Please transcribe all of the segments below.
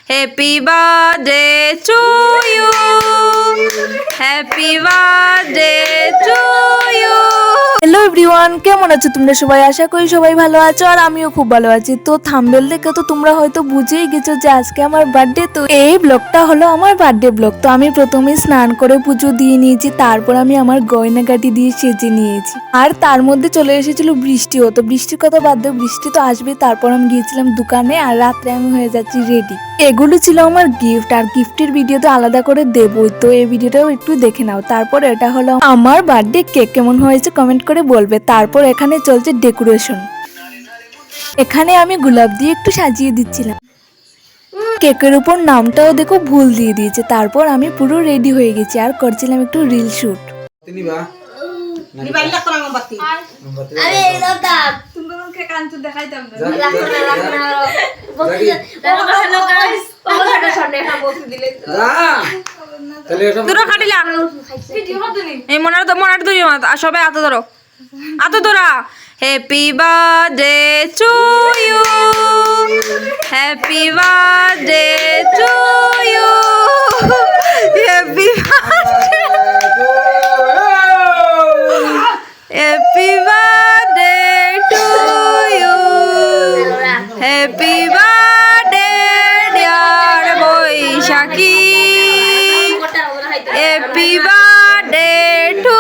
Happy birthday to you, happy birthday to you. Hello everyone, কেমন আছো তোমরা সবাই? আশা করি সবাই ভালো আছো আর আমিও খুব ভালো আছি। তো থাম্বনেল দেখে তো তোমরা হয়তো বুঝেই গেছো যে আজকে আমার বার্থডে। তো এই ব্লগটা হলো আমার বার্থডে ব্লগ। তো আমি প্রথমে স্নান করে পুজো দিয়ে নিয়েছি, তারপর আমি আমার গয়নাগাটি দিয়ে সেজে নিয়েছি। আর তার মধ্যে চলে এসেছিল বৃষ্টিও। তো বৃষ্টির কথা বাদ দেও, বৃষ্টি তো আসবে। তারপর আমি গিয়েছিলাম দোকানে আর রাত্রে আমি হয়ে যাচ্ছি রেডি। এগুলো ছিল আমার গিফট, আর গিফটের ভিডিও তো আলাদা করে দেবই, তো এই ভিডিওটাও একটু দেখে নাও। তারপর এটা হলো আমার বার্থডে কেক, কেমন হয়েছে কমেন্ট করে বলবে। তারপর এখানে চলছে ডেকোরেশন। এখানে আমি গোলাপ দিয়ে একটু সাজিয়ে দিচ্ছিলাম। কেকের উপর নামটাও দেখো ভুল দিয়ে দিয়েছে। তারপর আমি পুরো রেডি হয়ে গেছি আর করছিলাম একটু রিল শুট। সবাই আতো ধরো, আতো ধরা। Happy birthday to you, happy birthday to you, happy birthday, happy birthday to you, happy birthday dear Baishakhi, happy birthday to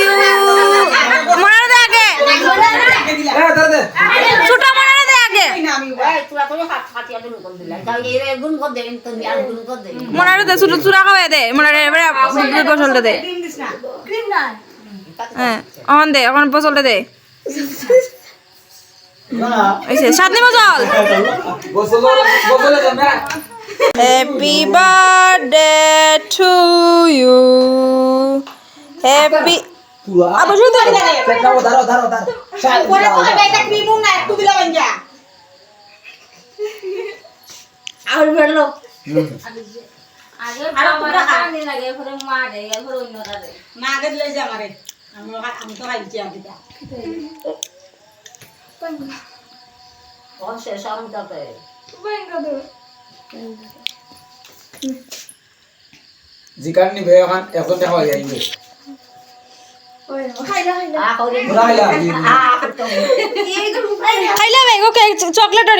you. মনে দে আগে, ছোট মনে দে আগে, মনে দে ছোট চূড়া খাওয়াই দে, মনে বসলটা দে। হ্যাঁ অন দে, এখন বসলটা দে। সাত নিমা জল। Happy birthday to you, happy আবার শুধু জিকার নিবে এখন এখন দেখা হয়ে যাইবে খাইলাম ওকে চকলেট আর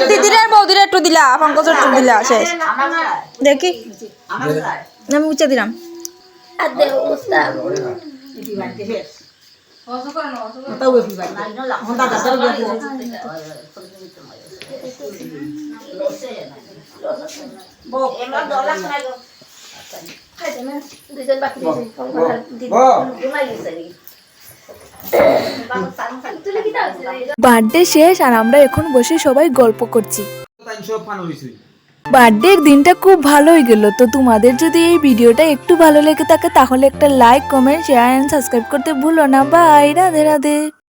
দিদিরা বৌদিরা একটু দিলা, পঙ্কজ একটু দিলা, শেষ দেখি আমি উচ্চা দিলাম। বার্থডে শেষ আর আমরা এখন বসে সবাই গল্প করছি। বার্থডের দিনটা খুব ভালোই গেল। তো তোমাদের যদি এই ভিডিওটা একটু ভালো লেগে থাকে তাহলে একটা like, comment, share and subscribe করতে ভুলো না। বাই, রাধে রাধে।